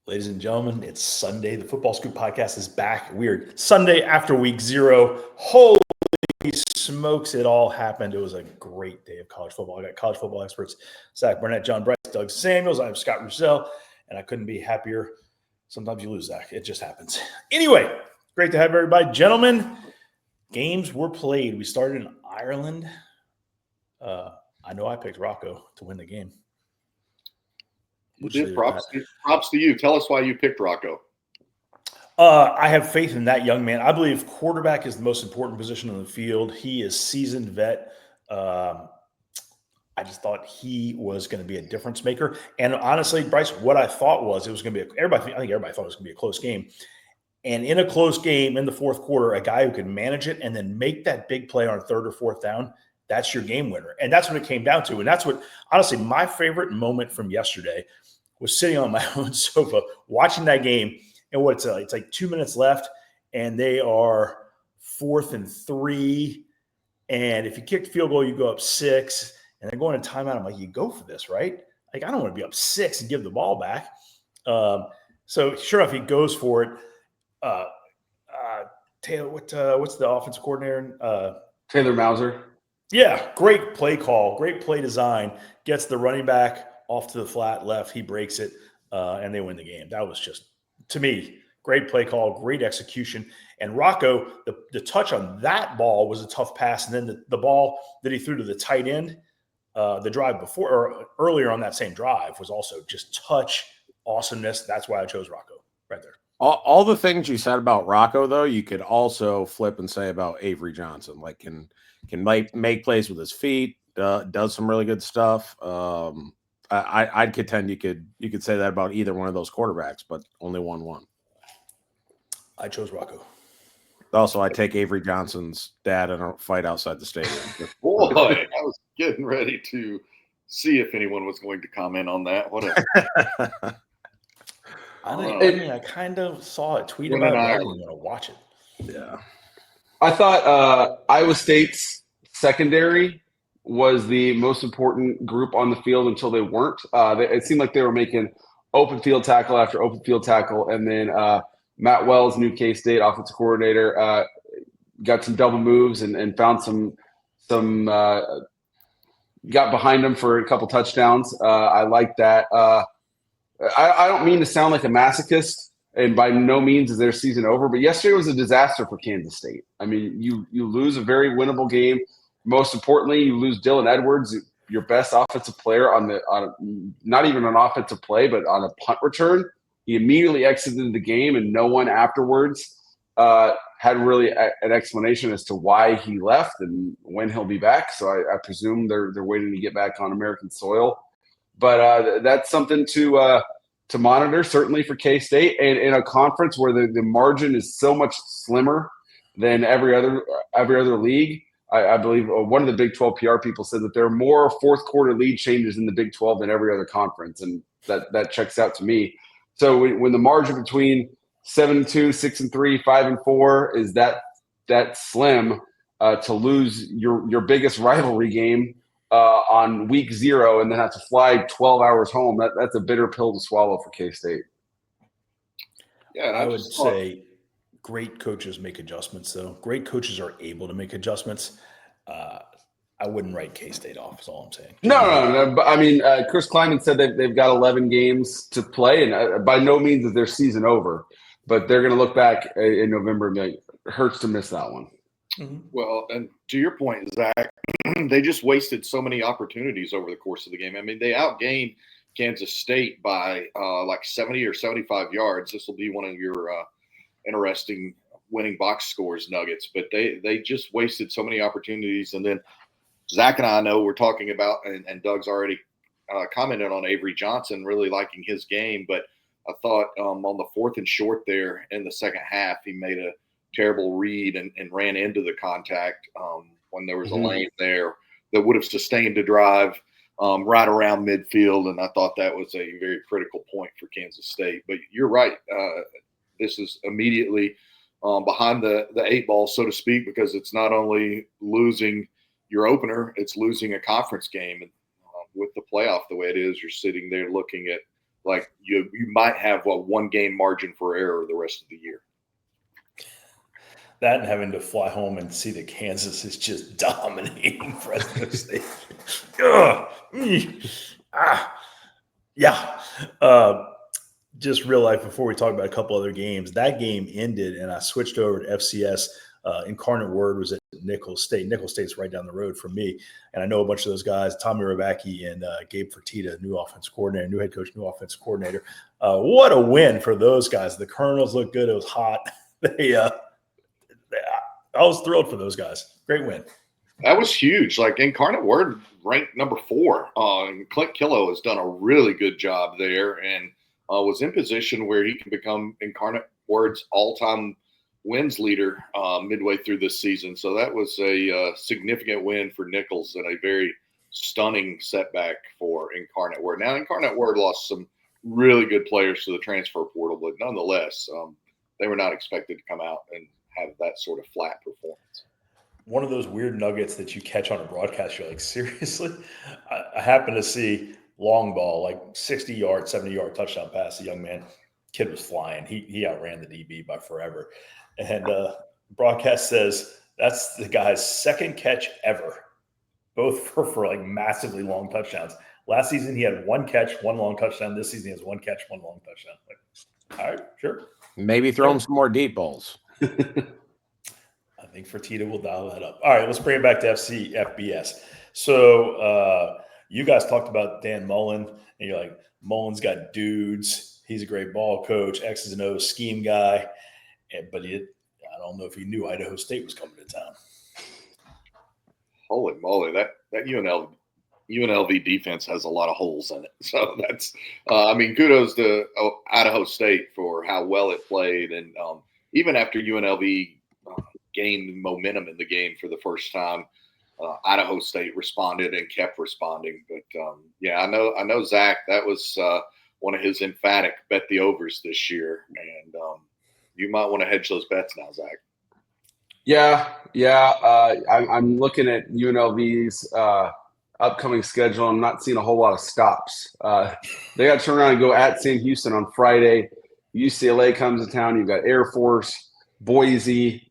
Ladies and gentlemen, it's Sunday. The Football Scoop podcast is back. Weird. Sunday after week 0. Holy smokes, it all happened. It was a great day of college football. I got college football experts, Zach Burnett, John Bryce, Doug Samuels. I'm Scott Russell, and I couldn't be happier. Sometimes you lose, Zach. It just happens. Anyway, great to have everybody. Gentlemen, games were played. We started in Ireland. I know I picked Rocco to win the game. Props to you. Tell us why you picked Rocco. I have faith in that young man. I believe quarterback is the most important position on the field. He is seasoned vet. I just thought he was going to be a difference maker. And honestly, Bryce, what I thought was it was going to be I think everybody thought it was going to be a close game. And in a close game in the fourth quarter, a guy who could manage it and then make that big play on third or fourth down, that's your game winner. And that's what it came down to. And that's what, honestly, my favorite moment from yesterday was sitting on my own sofa watching that game. And it's like 2 minutes left, and they are 4th and 3. And if you kick the field goal, you go up 6. And they're going to timeout. I'm like, you go for this, right? Like, I don't want to be up 6 and give the ball back. So sure enough, he goes for it. Taylor, what's the offensive coordinator? Taylor Mauser. Yeah, great play call, great play design. Gets the running back off to the flat left. He breaks it, and they win the game. That was just, to me, great play call, great execution. And Rocco, the touch on that ball was a tough pass. And then the ball that he threw to the tight end, the drive before or earlier on that same drive was also just touch awesomeness. That's why I chose Rocco right there. All the things you said about Rocco, though, you could also flip and say about Avery Johnson. Like can make plays with his feet, does some really good stuff. I'd contend you could say that about either one of those quarterbacks, but only won. I chose Rocco. Also, I take Avery Johnson's dad in a fight outside the stadium. Boy, I was getting ready to see if anyone was going to comment on that. I kind of saw a tweet about it. I didn't want to watch it. Yeah. I thought Iowa State's secondary was the most important group on the field until they weren't. It seemed like they were making open field tackle after open field tackle. And then Matt Wells, new K-State offensive coordinator, got some double moves and found some got behind him for a couple touchdowns. I like that. I don't mean to sound like a masochist, and by no means is their season over, but yesterday was a disaster for Kansas State. I mean, you lose a very winnable game. Most importantly, you lose Dylan Edwards, your best offensive player on not even an offensive play, but on a punt return. He immediately exited the game, and no one afterwards had really an explanation as to why he left and when he'll be back. So I presume they're waiting to get back on American soil. But that's something to monitor, certainly for K-State, and in a conference where the margin is so much slimmer than every other league. I believe one of the Big 12 PR people said that there are more fourth quarter lead changes in the Big 12 than every other conference, and that checks out to me. So when the margin between 7-2, 6-3, 5-4 is that slim, to lose your biggest rivalry game on week 0 and then have to fly 12 hours home, that's a bitter pill to swallow for K-State. Yeah, I would say great coaches make adjustments, though. Great coaches are able to make adjustments. I wouldn't write K-State off, is all I'm saying. No. But I mean, Chris Kleiman said that they've got 11 games to play, and by no means is their season over. But they're going to look back in November and be like, it hurts to miss that one. Mm-hmm. Well, and to your point, Zach, they just wasted so many opportunities over the course of the game. I mean, they outgained Kansas State by like 70 or 75 yards. This will be one of your interesting winning box scores nuggets, but they just wasted so many opportunities. And then Zach and I know we're talking about, and Doug's already commented on Avery Johnson, really liking his game, but I thought on the 4th and short there in the second half, he made a terrible read and ran into the contact when there was a lane there that would have sustained a drive right around midfield. And I thought that was a very critical point for Kansas State. But you're right. This is immediately behind the 8 ball, so to speak, because it's not only losing your opener, it's losing a conference game. And with the playoff the way it is, you're sitting there looking at like you might have a 1 game margin for error the rest of the year. That and having to fly home and see that Kansas is just dominating Fresno State. Ugh. Yeah. Just real life before we talk about a couple other games. That game ended, and I switched over to FCS. Incarnate Word was at Nicholls State. Nicholls State's right down the road from me, and I know a bunch of those guys, Tommy Rabacki and Gabe Fertitta, new offensive coordinator, new head coach, new offensive coordinator. What a win for those guys. The Colonels looked good. It was hot. I was thrilled for those guys. Great win. That was huge. Like Incarnate Word ranked number 4. And Clint Killow has done a really good job there and was in position where he can become Incarnate Word's all-time wins leader midway through this season. So that was a significant win for Nicholls and a very stunning setback for Incarnate Word. Now, Incarnate Word lost some really good players to the transfer portal, but nonetheless, they were not expected to come out and have that sort of flat performance. One of those weird nuggets that you catch on a broadcast, you're like, seriously? I happen to see long ball, like 60-yard, 70-yard touchdown pass. The young man, kid was flying. He outran the DB by forever. And broadcast says that's the guy's second catch ever, both for like massively long touchdowns. Last season, he had 1 catch, 1 long touchdown. This season, he has 1 catch, 1 long touchdown. Like, all right, sure. Maybe throw him some more deep balls. I think Fertitta will dial that up. All right, let's bring it back to FBS. So you guys talked about Dan Mullen, and you're like, Mullen's got dudes. He's a great ball coach, X's and O's scheme guy. But I don't know if he knew Idaho State was coming to town. Holy moly, that UNLV defense has a lot of holes in it. So that's, kudos to Idaho State for how well it played. And even after UNLV gained momentum in the game for the first time, Idaho State responded and kept responding. But I know Zach, that was one of his emphatic bet the overs this year. And you might want to hedge those bets now, Zach. I'm looking at UNLV's upcoming schedule. I'm not seeing a whole lot of stops. They got to turn around and go at Sam Houston on Friday. UCLA comes to town. You've got Air Force, Boise.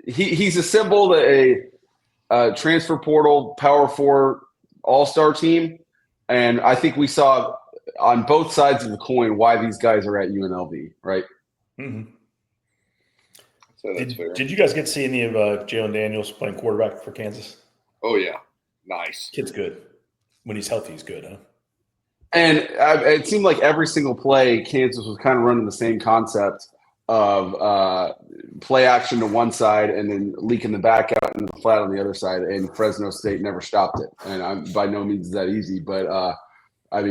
He's assembled a transfer portal Power 4 all-star team, and I think we saw on both sides of the coin why these guys are at UNLV, right? Mm-hmm. So that's fair. Did you guys get to see any of Jalen Daniels playing quarterback for Kansas? Oh, yeah. Nice. Kid's good. When he's healthy, he's good, huh? And it seemed like every single play, Kansas was kind of running the same concept of play action to one side and then leaking the back out into the flat on the other side. And Fresno State never stopped it. And by no means is that easy. But,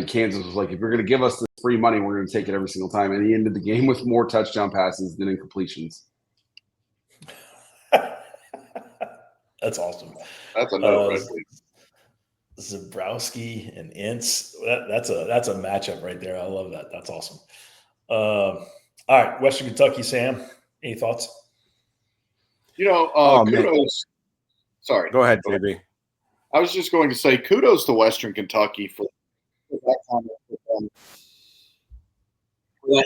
Kansas was like, if you're going to give us this free money, we're going to take it every single time. And he ended the game with more touchdown passes than incompletions. That's awesome. That's another Zabrowski and Ince. That's a matchup right there. I love that. That's awesome. All right, Western Kentucky, Sam. Any thoughts? Kudos. Man. Sorry. Go ahead, JB. I was just going to say kudos to Western Kentucky for that kind of performance. I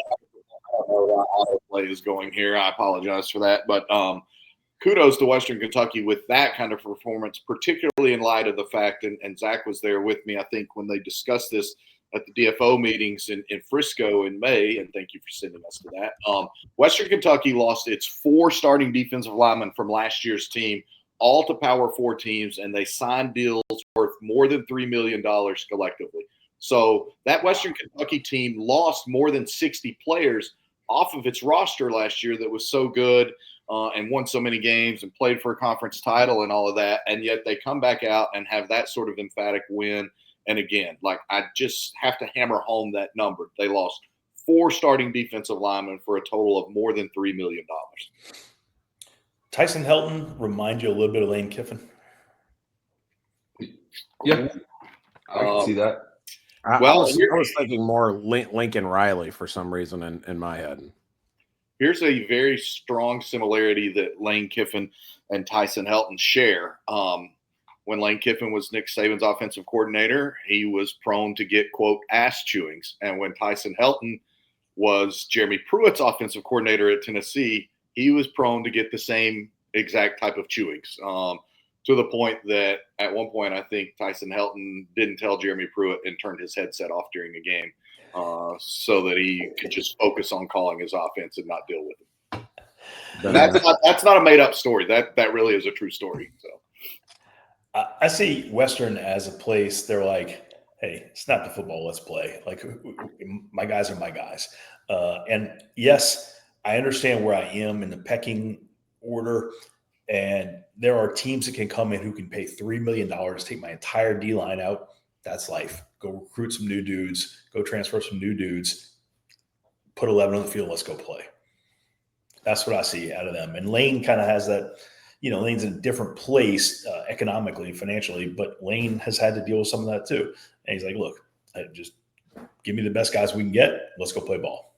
don't know how the play is going here. I apologize for that. But kudos to Western Kentucky with that kind of performance, particularly in light of the fact, and Zach was there with me, I think, when they discussed this at the DFO meetings in Frisco in May, and thank you for sending us to that. Western Kentucky lost its 4 starting defensive linemen from last year's team, all to Power 4 teams, and they signed deals worth more than $3 million collectively. So that Western Kentucky team lost more than 60 players off of its roster last year that was so good and won so many games and played for a conference title and all of that, and yet they come back out and have that sort of emphatic win. And again, I just have to hammer home that number. They lost 4 starting defensive linemen for a total of more than $3 million. Tyson Helton remind you a little bit of Lane Kiffin? Yeah, I can see that. I was thinking more Lincoln Riley for some reason in my head. Here's a very strong similarity that Lane Kiffin and Tyson Helton share. when Lane Kiffin was Nick Saban's offensive coordinator, he was prone to get, quote, ass chewings. And when Tyson Helton was Jeremy Pruitt's offensive coordinator at Tennessee, he was prone to get the same exact type of chewings, to the point that at one point I think Tyson Helton didn't tell Jeremy Pruitt and turned his headset off during a game so that he could just focus on calling his offense and not deal with it. And that's not a made-up story. That really is a true story. So I see Western as a place they're like, hey, it's not the football, let's play. Like, my guys are my guys. And yes, I understand where I am in the pecking order. And there are teams that can come in who can pay $3 million, take my entire D-line out. That's life. Go recruit some new dudes, go transfer some new dudes, put 11 on the field, let's go play. That's what I see out of them. And Lane kind of has that, Lane's in a different place economically, financially, but Lane has had to deal with some of that too. And he's like, look, just give me the best guys we can get. Let's go play ball.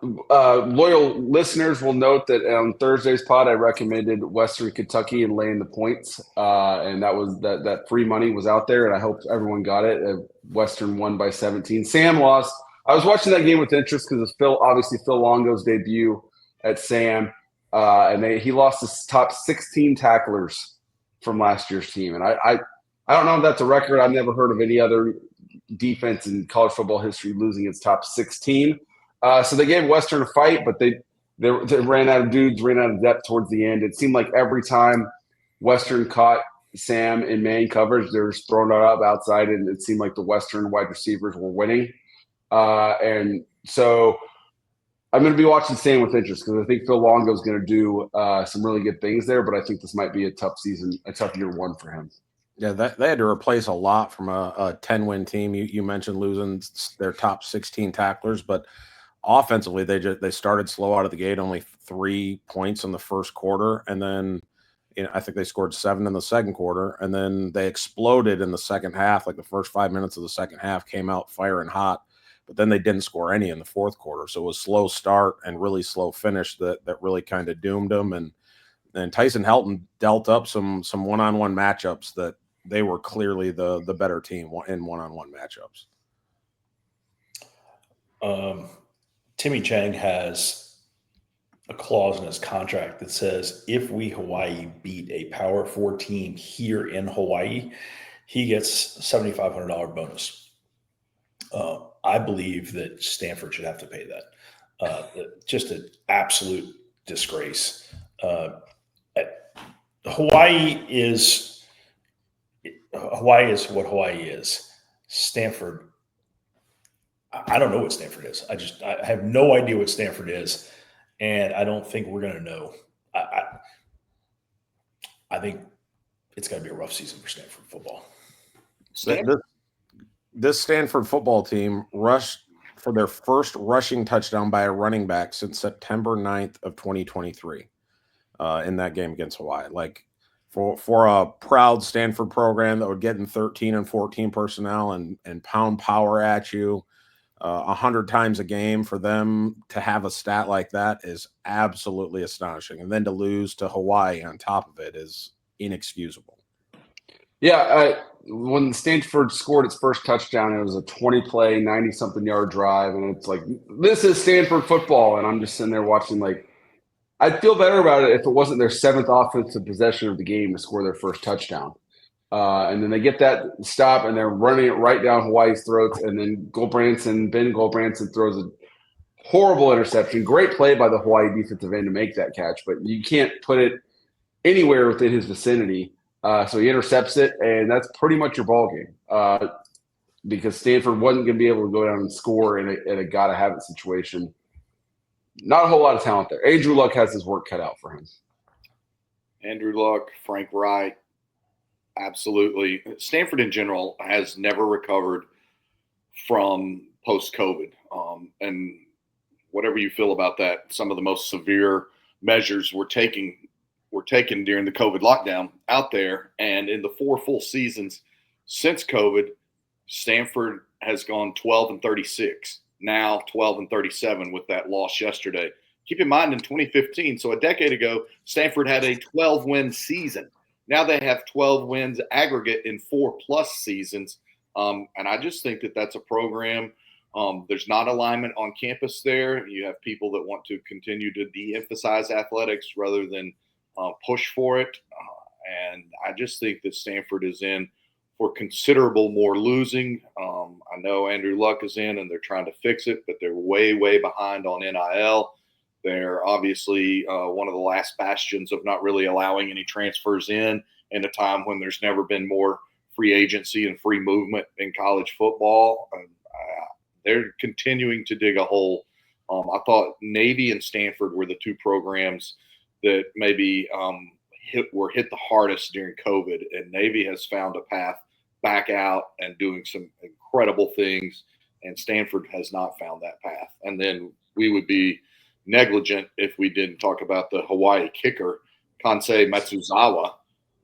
Loyal listeners will note that on Thursday's pod, I recommended Western Kentucky and laying the points. And that free money was out there, and I hope everyone got it. Western won by 17. Sam lost. I was watching that game with interest because it's Phil Longo's debut at Sam. And he lost his top 16 tacklers from last year's team. And I don't know if that's a record. I've never heard of any other defense in college football history losing its top 16. So they gave Western a fight, but they ran out of dudes, ran out of depth towards the end. It seemed like every time Western caught Sam in man coverage, they were just throwing it up outside, and it seemed like the Western wide receivers were winning. And so I'm going to be watching Sam with interest because I think Phil Longo is going to do some really good things there, but I think this might be a tough season, a tough year one for him. Yeah, they had to replace a lot from a 10-win team. You mentioned losing their top 16 tacklers, but offensively they started slow out of the gate, only 3 points in the first quarter, and then I think they scored 7 in the second quarter, and then they exploded in the second half. Like the first 5 minutes of the second half came out firing hot, but then they didn't score any in the fourth quarter. So it was slow start and really slow finish that really kind of doomed them. And Tyson Helton dealt up some one-on-one matchups that they were clearly the better team in one-on-one matchups. Timmy Chang has a clause in his contract that says if we Hawaii beat a Power 4 team here in Hawaii, he gets $7,500 bonus. I believe that Stanford should have to pay that. Just an absolute disgrace. Hawaii is what Hawaii is. Stanford, I don't know what Stanford is. I have no idea what Stanford is, and I don't think we're going to know. I think it's got to be a rough season for Stanford football. This Stanford football team rushed for their first rushing touchdown by a running back since September 9th of 2023 in that game against Hawaii. Like for a proud Stanford program that would get in 13 and 14 personnel and pound power at you 100 times a game, for them to have a stat like that is absolutely astonishing. And then to lose to Hawaii on top of it is inexcusable. Yeah, when Stanford scored its first touchdown, it was a 20-play, 90-something yard drive, and it's like, this is Stanford football, and I'm just sitting there watching like, I'd feel better about it if it wasn't their 7th offensive possession of the game to score their first touchdown. And then they get that stop, and they're running it right down Hawaii's throats, and then Ben Gulbranson throws a horrible interception. Great play by the Hawaii defensive end to make that catch, but you can't put it anywhere within his vicinity. So he intercepts it, and that's pretty much your ball game because Stanford wasn't going to be able to go down and score in a gotta-have-it situation. Not a whole lot of talent there. Andrew Luck has his work cut out for him. Andrew Luck, Frank Wright, absolutely. Stanford in general has never recovered from post-COVID. And whatever you feel about that, some of the most severe measures were taken during the COVID lockdown out there. And in the 4 full seasons since COVID, Stanford has gone 12-36, now 12-37 with that loss yesterday. keep in mind in 2015, so a decade ago, Stanford had a 12-win season. Now they have 12 wins aggregate in 4+ seasons. And I just think that that's a program. There's not alignment on campus there. You have people that want to continue to de-emphasize athletics rather than push for it. And I just think that Stanford is in for considerable more losing. I know Andrew Luck is in and they're trying to fix it, but they're way, way behind on NIL. They're obviously one of the last bastions of not really allowing any transfers in a time when there's never been more free agency and free movement in college football. They're continuing to dig a hole. I thought Navy and Stanford were the two programs that maybe were hit the hardest during COVID, and Navy has found a path back out and doing some incredible things, and Stanford has not found that path. And then we would be negligent if we didn't talk about the Hawaii kicker, Kansei Matsuzawa,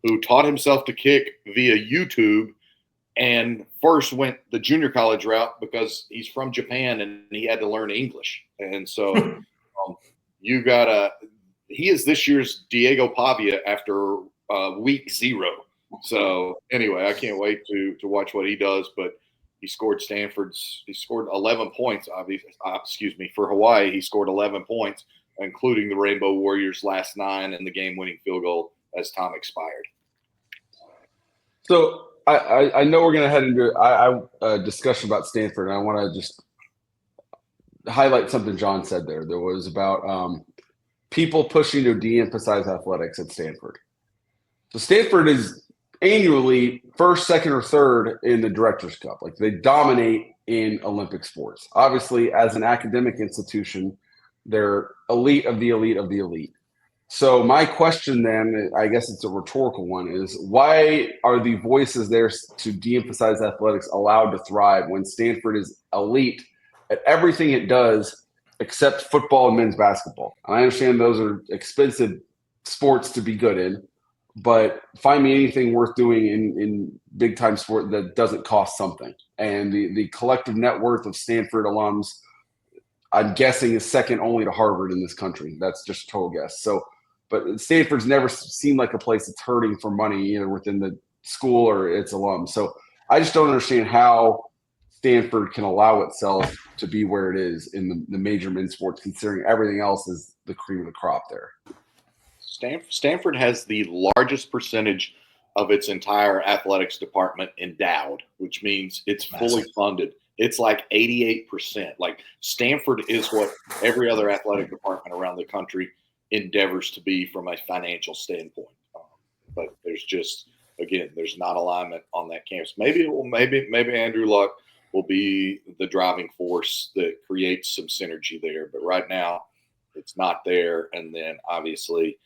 who taught himself to kick via YouTube and first went the junior college route because he's from Japan and he had to learn English. And so he is this year's Diego Pavia after week 0. So anyway, I can't wait to watch what he does, but he scored 11 points, obviously, for Hawaii. He scored 11 points, including the Rainbow Warriors' last 9 and the game-winning field goal as time expired. So I know we're going to head into a discussion about Stanford, and I want to just highlight something John said there. There was about people pushing to de-emphasize athletics at Stanford. So Stanford is annually first, second, or third in the Directors' Cup. Like, they dominate in Olympic sports. Obviously, as an academic institution, they're elite of the elite of the elite. So my question then, I guess it's a rhetorical one, is why are the voices there to de-emphasize athletics allowed to thrive when Stanford is elite at everything it does except football and men's basketball? And I understand those are expensive sports to be good in, but find me anything worth doing in big-time sport that doesn't cost something. And the collective net worth of Stanford alums, I'm guessing, is second only to Harvard in this country. That's just a total guess. So, but Stanford's never seemed like a place that's hurting for money, either within the school or its alums. So I just don't understand how Stanford can allow itself to be where it is in the major men's sports, considering everything else is the cream of the crop there. Stanford has the largest percentage of its entire athletics department endowed, which means it's fully funded. It's like 88%. Like, Stanford is what every other athletic department around the country endeavors to be from a financial standpoint. But there's just, again, there's not alignment on that campus. Maybe Andrew Luck will be the driving force that creates some synergy there. But right now, it's not there. And then obviously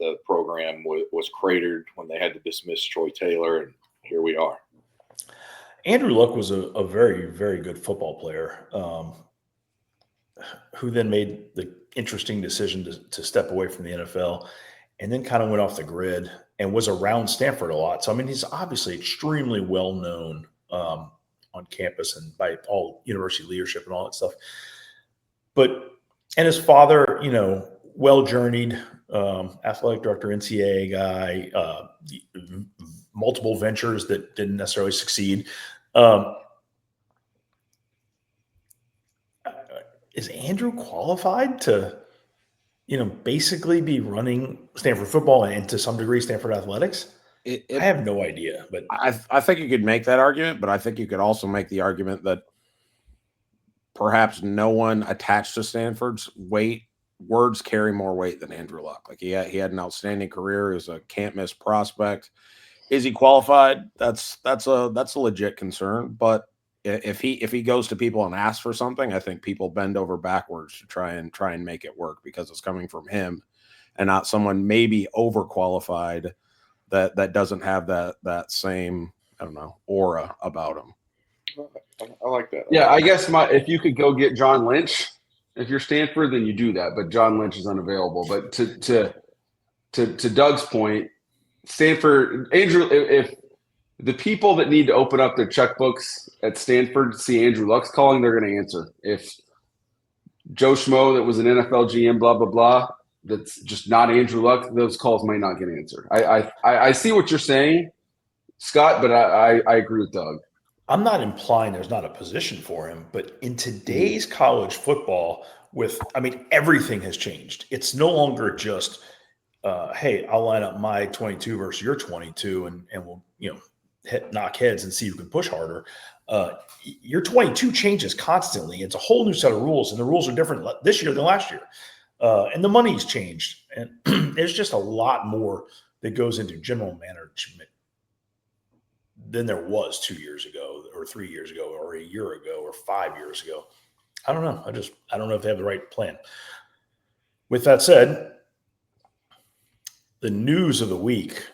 the program was cratered when they had to dismiss Troy Taylor, and here we are. Andrew Luck was a very, very good football player who then made the interesting decision to step away from the NFL and then kind of went off the grid and was around Stanford a lot. So, I mean, he's obviously extremely well known on campus and by all university leadership and all that stuff. And his father, well-journeyed athletic director, NCAA guy, multiple ventures that didn't necessarily succeed. Is Andrew qualified to, basically be running Stanford football and to some degree Stanford athletics? I have no idea, but I think you could make that argument, but I think you could also make the argument that perhaps no one attached to Stanford's words carry more weight than Andrew Luck. Like, he had an outstanding career. He was a can't miss prospect. Is he qualified? That's a legit concern. But if he goes to people and asks for something, I think people bend over backwards to try and make it work because it's coming from him and not someone maybe overqualified that doesn't have that same, I don't know, aura about him. I like that. Yeah, I guess if you could go get John Lynch, if you're Stanford, then you do that. But John Lynch is unavailable. But to Doug's point, Stanford, Andrew, if the people that need to open up their checkbooks at Stanford see Andrew Luck's calling, they're going to answer. If Joe Schmo that was an NFL GM, blah, blah, blah, that's just not Andrew Luck, those calls might not get answered. I see what you're saying, Scott, but I agree with Doug. I'm not implying there's not a position for him, but in today's college football, everything has changed. It's no longer just, hey, I'll line up my 22 versus your 22, and we'll knock heads and see who can push harder. Your 22 changes constantly. It's a whole new set of rules, and the rules are different this year than last year. And the money's changed, and there's just a lot more that goes into general management than there was 2 years ago or 3 years ago or a year ago or 5 years ago. I don't know. I don't know if they have the right plan. With that said, the news of the week,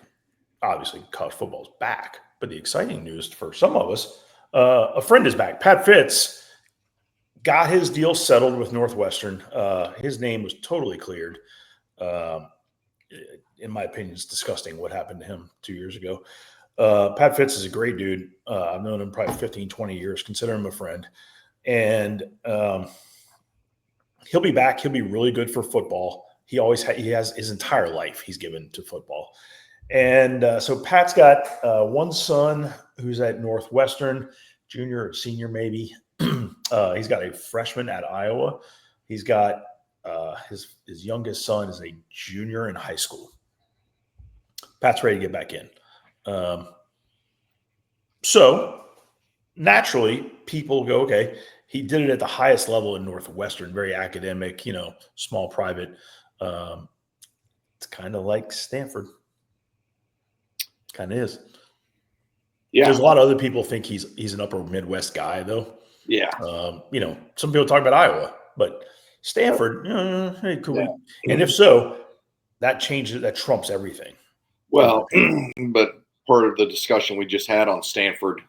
obviously college football is back, but the exciting news for some of us, a friend is back. Pat Fitz got his deal settled with Northwestern. His name was totally cleared. In my opinion, it's disgusting what happened to him 2 years ago. Pat Fitz is a great dude. I've known him probably 15, 20 years, consider him a friend. And he'll be back. He'll be really good for football. He has his entire life he's given to football. And so Pat's got one son who's at Northwestern, junior or senior maybe. He's got a freshman at Iowa. He's got his youngest son is a junior in high school. Pat's ready to get back in. So naturally people go, okay, he did it at the highest level in Northwestern, very academic, small private. It's kind of like Stanford. Kind of is. Yeah. There's a lot of other people think he's an upper Midwest guy though. Yeah. Some people talk about Iowa, but Stanford, hey, cool. Yeah. And if so, that trumps everything. Well, but part of the discussion we just had on Stanford,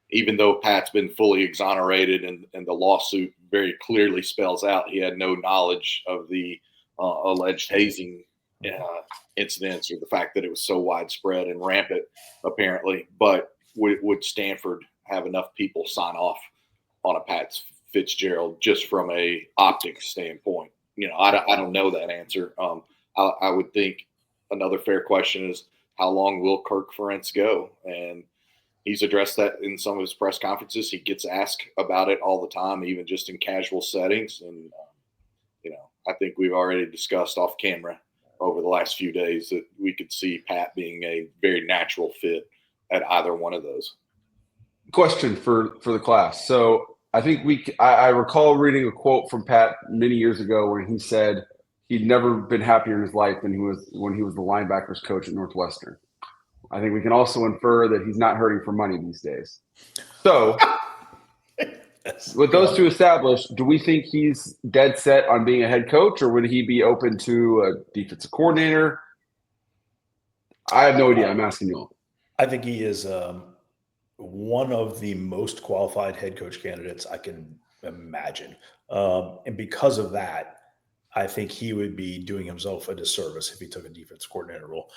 even though Pat's been fully exonerated and the lawsuit very clearly spells out he had no knowledge of the alleged hazing incidents or the fact that it was so widespread and rampant, apparently. But would Stanford have enough people sign off on a Pat Fitzgerald just from a optics standpoint? I don't know that answer. I would think another fair question is how long will Kirk Ferentz go? And he's addressed that in some of his press conferences. He gets asked about it all the time, even just in casual settings. And, I think we've already discussed off camera over the last few days that we could see Pat being a very natural fit at either one of those. Question for the class. So I think I recall reading a quote from Pat many years ago when he said he'd never been happier in his life than when he was the linebackers coach at Northwestern. I think we can also infer that he's not hurting for money these days. So with those two established, do we think he's dead set on being a head coach, or would he be open to a defensive coordinator? I have no idea. I'm asking you all. I think he is one of the most qualified head coach candidates I can imagine. And because of that, I think he would be doing himself a disservice if he took a defensive coordinator role.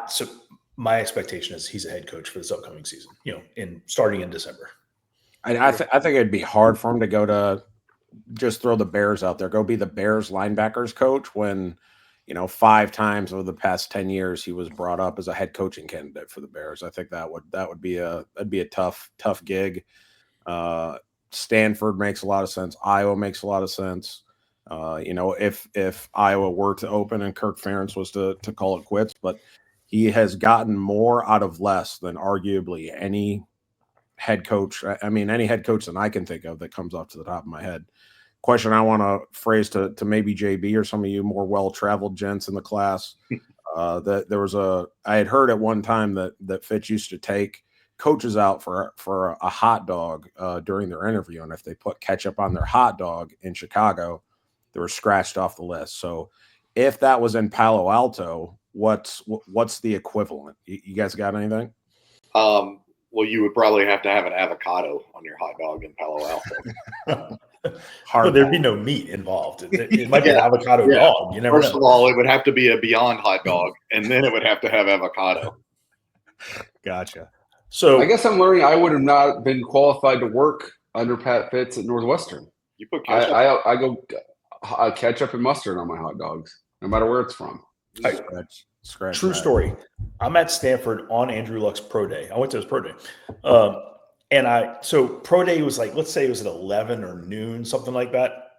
So my expectation is he's a head coach for this upcoming season, starting in December. I think it'd be hard for him to go to just throw the Bears out there, go be the Bears linebackers coach when, 5 times over the past 10 years he was brought up as a head coaching candidate for the Bears. I think that'd be a tough gig. Stanford makes a lot of sense. Iowa makes a lot of sense. If Iowa were to open and Kirk Ferentz was to call it quits, but he has gotten more out of less than arguably any head coach. Any head coach that I can think of that comes off to the top of my head. Question I want to phrase to maybe JB or some of you more well-traveled gents in the class. That I had heard at one time that Fitz used to take coaches out for a hot dog during their interview, and if they put ketchup on their hot dog in Chicago, they were scratched off the list. So if that was in Palo Alto, what's the equivalent? You guys got anything? Well, you would probably have to have an avocado on your hot dog in Palo Alto. Well, there'd be no meat involved. It might be an avocado dog. You never First know. of all, it would have to be a Beyond hot dog, and then it would have to have avocado. Gotcha. So I guess I'm learning I would have not been qualified to work under Pat Fitz at Northwestern. You put ketchup. I go ketchup and mustard on my hot dogs, no matter where it's from. Scratch True that. story. I'm at Stanford on Andrew Luck's pro day. I went to his pro day. So pro day was like, let's say it was at 11 or noon, something like that.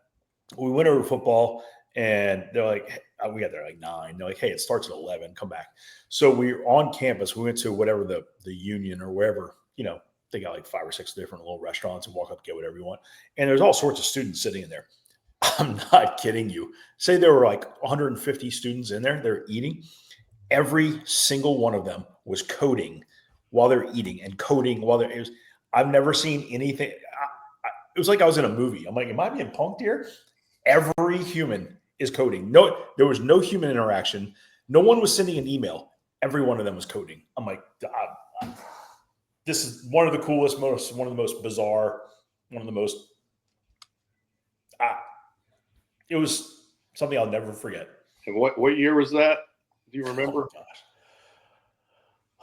We went over football and they're like, we got there like 9. They're like, hey, it starts at 11. Come back. So we were on campus. We went to whatever the Union or wherever, they got like 5 or 6 different little restaurants and walk up, get whatever you want. And there's all sorts of students sitting in there. I'm not kidding you. Say there were like 150 students in there. They're eating. Every single one of them was coding while they're eating and coding while they're. I've never seen anything. It was like I was in a movie. I'm like, am I being punked here? Every human is coding. No, there was no human interaction. No one was sending an email. Every one of them was coding. I'm like, this is one of the coolest, one of the most bizarre, one of the most. It was something I'll never forget. And what year was that? Do you remember?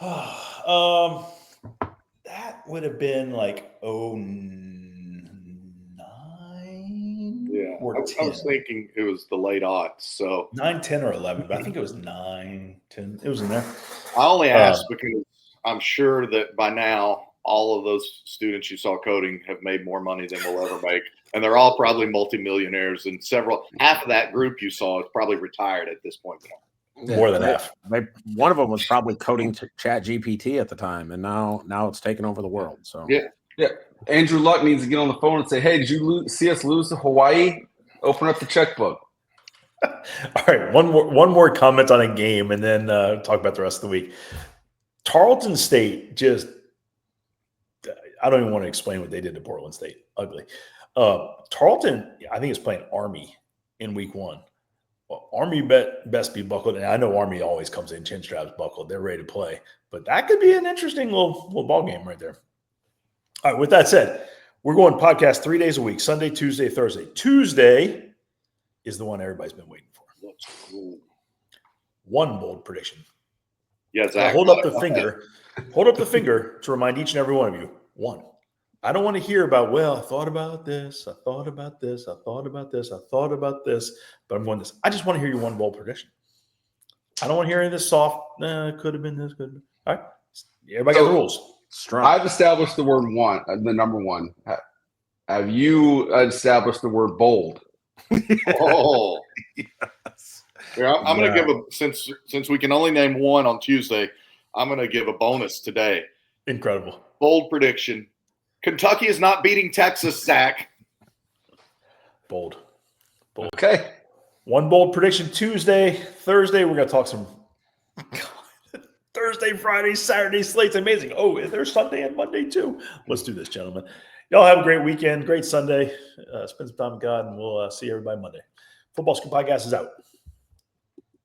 Oh, gosh. That would have been like 09. Yeah. Or I was thinking it was the late aughts. So 9, 10, or 11, but I think it was 9, 10. It was in there. I only asked because I'm sure that by now all of those students you saw coding have made more money than we'll ever make. And they're all probably multimillionaires, and half of that group you saw is probably retired at this point. More than half. One of them was probably coding to Chat GPT at the time, and now it's taken over the world. So yeah. Andrew Luck needs to get on the phone and say, "Hey, did you see us lose to Hawaii? Open up the checkbook." All right, one more comment on a game, and then talk about the rest of the week. Tarleton State I don't even want to explain what they did to Portland State. Ugly. Tarleton, I think, is playing Army in week 1. Well, Army best be buckled, and I know Army always comes in chin straps buckled. They're ready to play, but that could be an interesting little ball game right there. All right. With that said, we're going podcast 3 days a week: Sunday, Tuesday, Thursday. Tuesday is the one everybody's been waiting for. One bold prediction. Yeah, Zach. Hold up the finger. Hold up the finger to remind each and every one of you. 1. I don't want to hear about, well, I thought about this, I thought about this, I thought about this, I thought about this, but I'm going this. I just want to hear your one bold prediction. I don't want to hear any of this soft, could have been this, could have been. All right. Everybody got the rules. strong. I've established the word one, the number one. Have you established the word bold? Oh, Yes. yeah, I'm going to give since we can only name one on Tuesday, I'm going to give a bonus today. Incredible. Bold prediction. Kentucky is not beating Texas, Zach. Bold. Okay. One bold prediction Tuesday. Thursday, we're going to talk some Thursday, Friday, Saturday slates. Amazing. Oh, there's Sunday and Monday too. Let's do this, gentlemen. Y'all have a great weekend, great Sunday. Spend some time with God, and we'll see everybody Monday. Football Scoop Podcast is out.